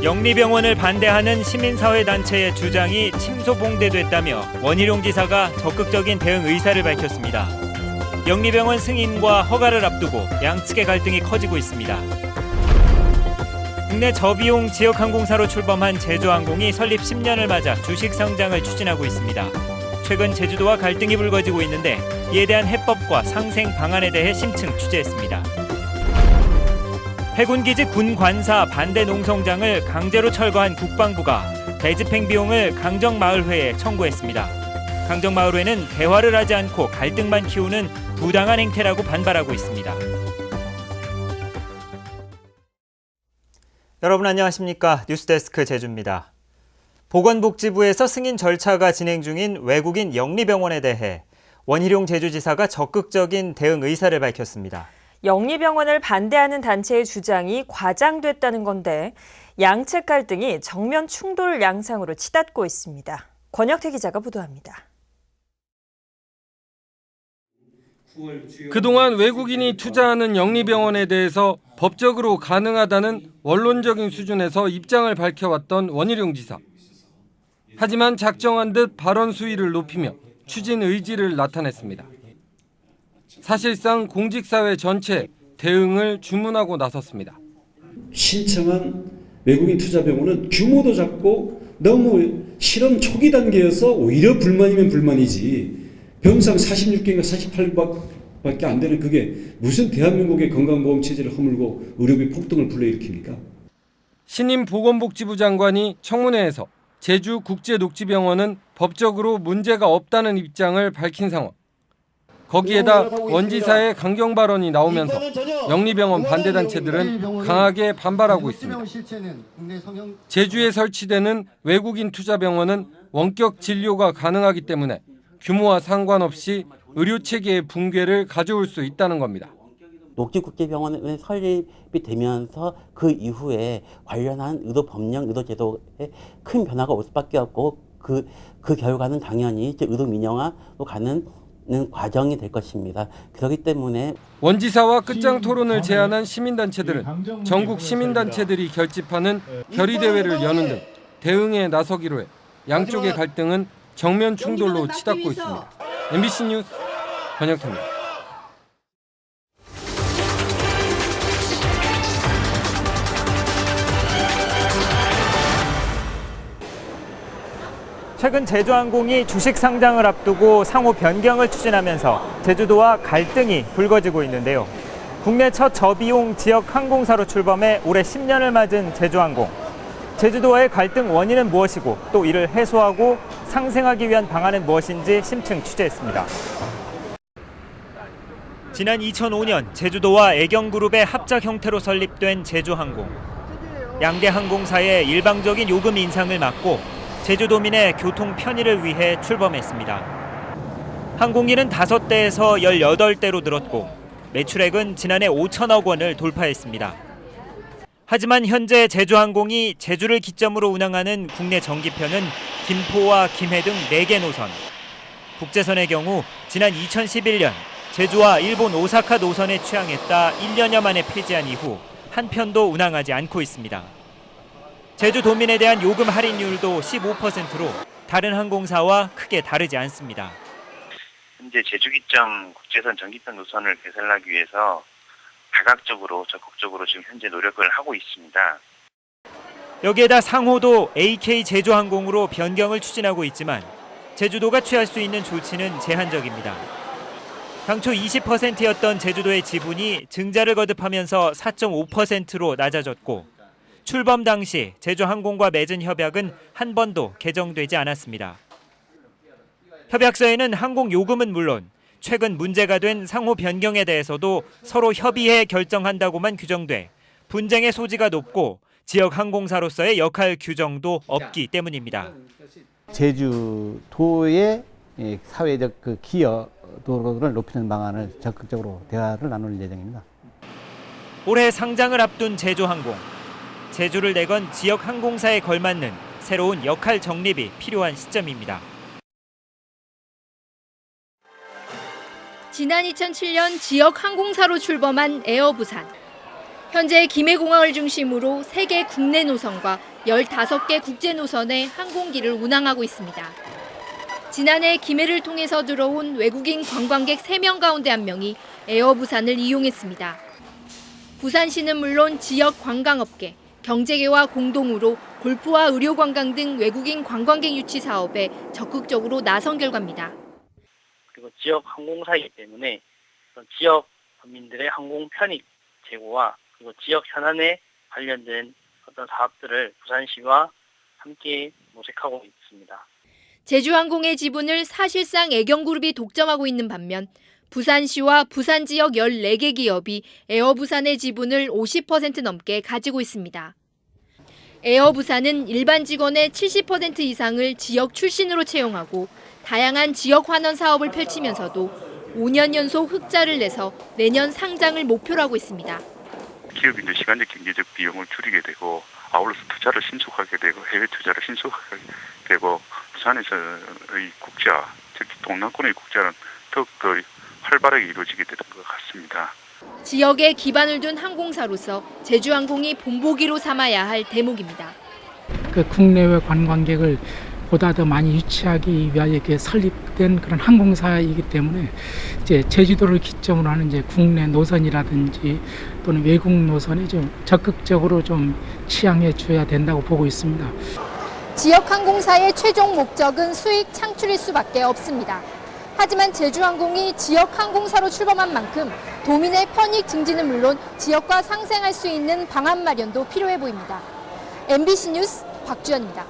영리병원을 반대하는 시민사회단체의 주장이 침소봉대됐다며 원희룡 지사가 적극적인 대응 의사를 밝혔습니다. 영리병원 승인과 허가를 앞두고 양측의 갈등이 커지고 있습니다. 국내 저비용 지역항공사로 출범한 제주항공이 설립 10년을 맞아 주식 상장을 추진하고 있습니다. 최근 제주도와 갈등이 불거지고 있는데 이에 대한 해법과 상생 방안에 대해 심층 취재했습니다. 해군기지 군관사 반대 농성장을 강제로 철거한 국방부가 대집행 비용을 강정마을회에 청구했습니다. 강정마을회는 대화를 하지 않고 갈등만 키우는 부당한 행태라고 반발하고 있습니다. 여러분 안녕하십니까? 뉴스데스크 제주입니다. 보건복지부에서 승인 절차가 진행 중인 외국인 영리병원에 대해 원희룡 제주지사가 적극적인 대응 의사를 밝혔습니다. 영리병원을 반대하는 단체의 주장이 과장됐다는 건데 양측 갈등이 정면 충돌 양상으로 치닫고 있습니다. 권혁태 기자가 보도합니다. 그동안 외국인이 투자하는 영리병원에 대해서 법적으로 가능하다는 원론적인 수준에서 입장을 밝혀왔던 원희룡 지사. 하지만 작정한 듯 발언 수위를 높이며 추진 의지를 나타냈습니다. 사실상 공직사회 전체 대응을 주문하고 나섰습니다. 신청한 외국인 투자병원은 규모도 작고 너무 실험 초기 단계여서 오히려 불만이면 불만이지 병상 46개인가 48밖에 안 되는 그게 무슨 대한민국의 건강보험 체제를 허물고 의료비 폭등을 불러일으킵니까? 신임 보건복지부 장관이 청문회에서 제주국제녹지병원은 법적으로 문제가 없다는 입장을 밝힌 상황. 거기에다 원지사의 강경 발언이 나오면서 영리병원 반대단체들은 강하게 반발하고 있습니다. 제주에 설치되는 외국인 투자병원은 원격 진료가 가능하기 때문에 규모와 상관없이 의료체계의 붕괴를 가져올 수 있다는 겁니다. 녹지국제병원은 설립이 되면서 그 이후에 관련한 의료 법령, 의료 제도에 큰 변화가 올 수밖에 없고 그 결과는 당연히 의료 민영화로 가는 과정이 될 것입니다. 그렇기 때문에 원지사와 끝장 토론을 제안한 시민단체들은 전국 시민단체들이 결집하는 결의대회를 여는 등 대응에 나서기로 해 양쪽의 갈등은 정면 충돌로 치닫고 있습니다. MBC 뉴스 권혁태입니다. 최근 제주항공이 주식 상장을 앞두고 상호 변경을 추진하면서 제주도와 갈등이 불거지고 있는데요. 국내 첫 저비용 지역 항공사로 출범해 올해 10년을 맞은 제주항공. 제주도와의 갈등 원인은 무엇이고 또 이를 해소하고 상생하기 위한 방안은 무엇인지 심층 취재했습니다. 지난 2005년 제주도와 애경그룹의 합작 형태로 설립된 제주항공. 양대 항공사의 일방적인 요금 인상을 막고 제주도민의 교통 편의를 위해 출범했습니다. 항공기는 5대에서 18대로 늘었고 매출액은 지난해 5천억 원을 돌파했습니다. 하지만 현재 제주항공이 제주를 기점으로 운항하는 국내 정기편은 김포와 김해 등 4개 노선. 국제선의 경우 지난 2011년 제주와 일본 오사카 노선에 취항했다 1년여 만에 폐지한 이후 한 편도 운항하지 않고 있습니다. 제주도민에 대한 요금 할인율도 15%로 다른 항공사와 크게 다르지 않습니다. 현재 제주기점 국제선 정기편 노선을 개설하기 위해서 다각적으로 적극적으로 지금 현재 노력을 하고 있습니다. 여기에다 상호도 AK 제주항공으로 변경을 추진하고 있지만 제주도가 취할 수 있는 조치는 제한적입니다. 당초 20%였던 제주도의 지분이 증자를 거듭하면서 4.5%로 낮아졌고 출범 당시 제주항공과 맺은 협약은 한 번도 개정되지 않았습니다. 협약서에는 항공 요금은 물론 최근 문제가 된 상호 변경에 대해서도 서로 협의해 결정한다고만 규정돼 분쟁의 소지가 높고 지역 항공사로서의 역할 규정도 없기 때문입니다. 제주도의 사회적 기여도를 높이는 방안을 적극적으로 대화를 나눌 예정입니다. 올해 상장을 앞둔 제주항공. 제주를 내건 지역 항공사에 걸맞는 새로운 역할 정립이 필요한 시점입니다. 지난 2007년 지역 항공사로 출범한 에어부산. 현재 김해공항을 중심으로 3개 국내 노선과 15개 국제 노선의 항공기를 운항하고 있습니다. 지난해 기매를 통해서 들어온 외국인 관광객 3명 가운데 1명이 에어부산을 이용했습니다. 부산시는 물론 지역 관광업계, 경제계와 공동으로 골프와 의료관광 등 외국인 관광객 유치 사업에 적극적으로 나선 결과입니다. 그리고 지역 항공사이기 때문에 지역 국민들의 항공 편익 제고와 그리고 지역 현안에 관련된 어떤 사업들을 부산시와 함께 모색하고 있습니다. 제주항공의 지분을 사실상 애경그룹이 독점하고 있는 반면 부산시와 부산 지역 14개 기업이 에어부산의 지분을 50% 넘게 가지고 있습니다. 에어부산은 일반 직원의 70% 이상을 지역 출신으로 채용하고 다양한 지역 환원 사업을 펼치면서도 5년 연속 흑자를 내서 내년 상장을 목표로 하고 있습니다. 기업이 이제 시간적 경제적 비용을 줄이게 되고 아울러서 투자를 신속하게 되고 해외 투자를 신속하게 되고 부산에서의 국자, 특히 동남권의 국자는 더욱 더 활발하게 이루어지게 되는 것 같습니다. 지역에 기반을 둔 항공사로서 제주항공이 본보기로 삼아야 할 대목입니다. 그 국내외 관광객을 보다 더 많이 유치하기 위하여 이렇게 설립된 그런 항공사이기 때문에 이제 제주도를 기점으로 하는 이제 국내 노선이라든지 또는 외국 노선에 좀 적극적으로 좀 취향해 줘야 된다고 보고 있습니다. 지역 항공사의 최종 목적은 수익 창출일 수밖에 없습니다. 하지만 제주항공이 지역 항공사로 출범한 만큼 도민의 편익 증진은 물론 지역과 상생할 수 있는 방안 마련도 필요해 보입니다. MBC 뉴스 박주연입니다.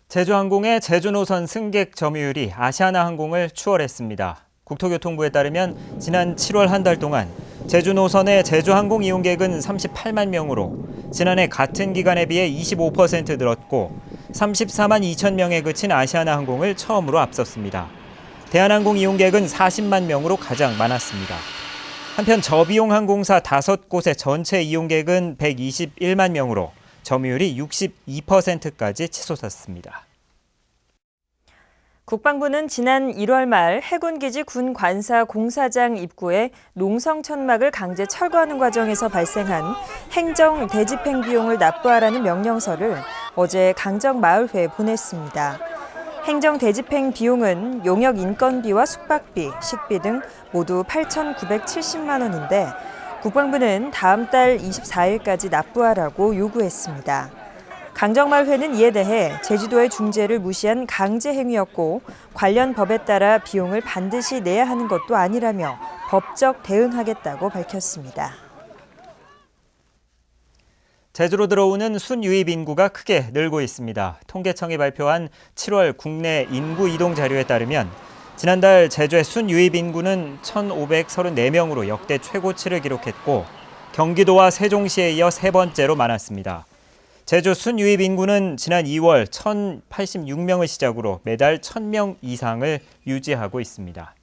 제주항공의 제주 노선 승객 점유율이 아시아나항공을 추월했습니다. 국토교통부에 따르면 지난 7월 한 달 동안 제주 노선의 제주항공 이용객은 38만 명으로 지난해 같은 기간에 비해 25% 늘었고 34만 2천 명에 그친 아시아나항공을 처음으로 앞섰습니다. 대한항공 이용객은 40만 명으로 가장 많았습니다. 한편 저비용 항공사 5곳의 전체 이용객은 121만 명으로 점유율이 62%까지 치솟았습니다. 국방부는 지난 1월 말 해군기지 군관사 공사장 입구에 농성 천막을 강제 철거하는 과정에서 발생한 행정 대집행 비용을 납부하라는 명령서를 어제 강정마을회에 보냈습니다. 행정 대집행 비용은 용역 인건비와 숙박비, 식비 등 모두 8,970만 원인데 국방부는 다음 달 24일까지 납부하라고 요구했습니다. 강정마을회는 이에 대해 제주도의 중재를 무시한 강제 행위였고 관련 법에 따라 비용을 반드시 내야 하는 것도 아니라며 법적 대응하겠다고 밝혔습니다. 제주로 들어오는 순유입 인구가 크게 늘고 있습니다. 통계청이 발표한 7월 국내 인구 이동 자료에 따르면 지난달 제주의 순유입 인구는 1,534명으로 역대 최고치를 기록했고 경기도와 세종시에 이어 세 번째로 많았습니다. 제주 순유입 인구는 지난 2월 1,086명을 시작으로 매달 1,000명 이상을 유지하고 있습니다.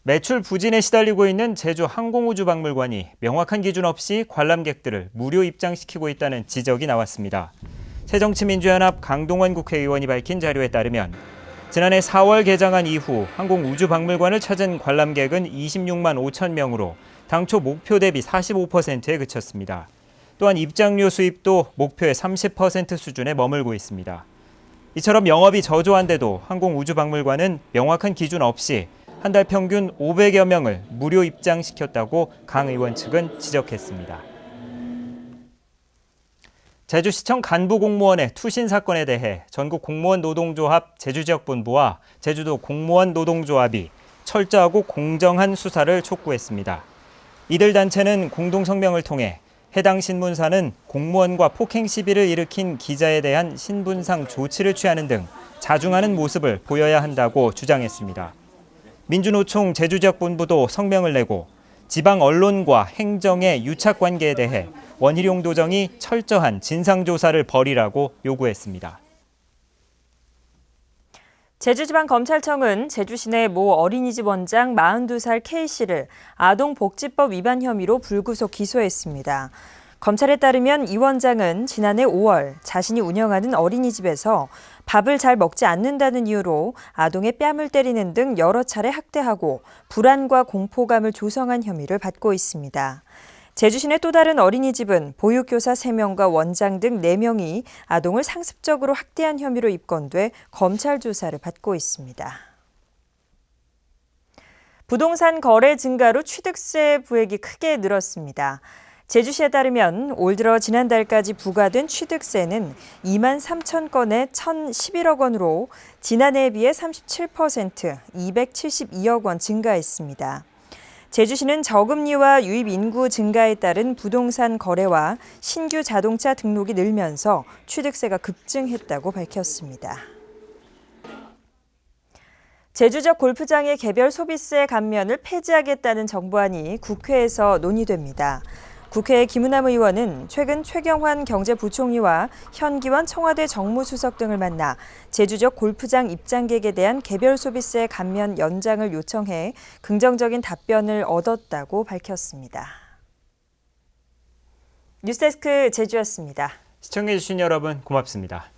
매출 부진에 시달리고 있는 제주 항공우주박물관이 명확한 기준 없이 관람객들을 무료 입장시키고 있다는 지적이 나왔습니다. 새정치민주연합 강동원 국회의원이 밝힌 자료에 따르면 지난해 4월 개장한 이후 항공우주박물관을 찾은 관람객은 26만 5천 명으로 당초 목표 대비 45%에 그쳤습니다. 또한 입장료 수입도 목표의 30% 수준에 머물고 있습니다. 이처럼 영업이 저조한데도 항공우주박물관은 명확한 기준 없이 한 달 평균 500여 명을 무료 입장시켰다고 강 의원 측은 지적했습니다. 제주시청 간부 공무원의 투신 사건에 대해 전국 공무원 노동조합 제주지역본부와 제주도 공무원 노동조합이 철저하고 공정한 수사를 촉구했습니다. 이들 단체는 공동성명을 통해 해당 신문사는 공무원과 폭행 시비를 일으킨 기자에 대한 신분상 조치를 취하는 등 자중하는 모습을 보여야 한다고 주장했습니다. 민주노총 제주지역본부도 성명을 내고 지방 언론과 행정의 유착관계에 대해 원희룡 도정이 철저한 진상조사를 벌이라고 요구했습니다. 제주지방검찰청은 제주시내 모 어린이집 원장 42살 K씨를 아동복지법 위반 혐의로 불구속 기소했습니다. 검찰에 따르면 이 원장은 지난해 5월 자신이 운영하는 어린이집에서 밥을 잘 먹지 않는다는 이유로 아동의 뺨을 때리는 등 여러 차례 학대하고 불안과 공포감을 조성한 혐의를 받고 있습니다. 제주 시내 또 다른 어린이집은 보육교사 3명과 원장 등 4명이 아동을 상습적으로 학대한 혐의로 입건돼 검찰 조사를 받고 있습니다. 부동산 거래 증가로 취득세 부액이 크게 늘었습니다. 제주시에 따르면 올 들어 지난달까지 부과된 취득세는 2만 3천 건에 1,011억 원으로 지난해에 비해 37%, 272억 원 증가했습니다. 제주시는 저금리와 유입 인구 증가에 따른 부동산 거래와 신규 자동차 등록이 늘면서 취득세가 급증했다고 밝혔습니다. 제주적 골프장의 개별 소비세 감면을 폐지하겠다는 정부안이 국회에서 논의됩니다. 국회 김은남 의원은 최근 최경환 경제부총리와 현기환 청와대 정무수석 등을 만나 제주적 골프장 입장객에 대한 개별 소비세 감면 연장을 요청해 긍정적인 답변을 얻었다고 밝혔습니다. 뉴스데스크 제주였습니다. 시청해주신 여러분 고맙습니다.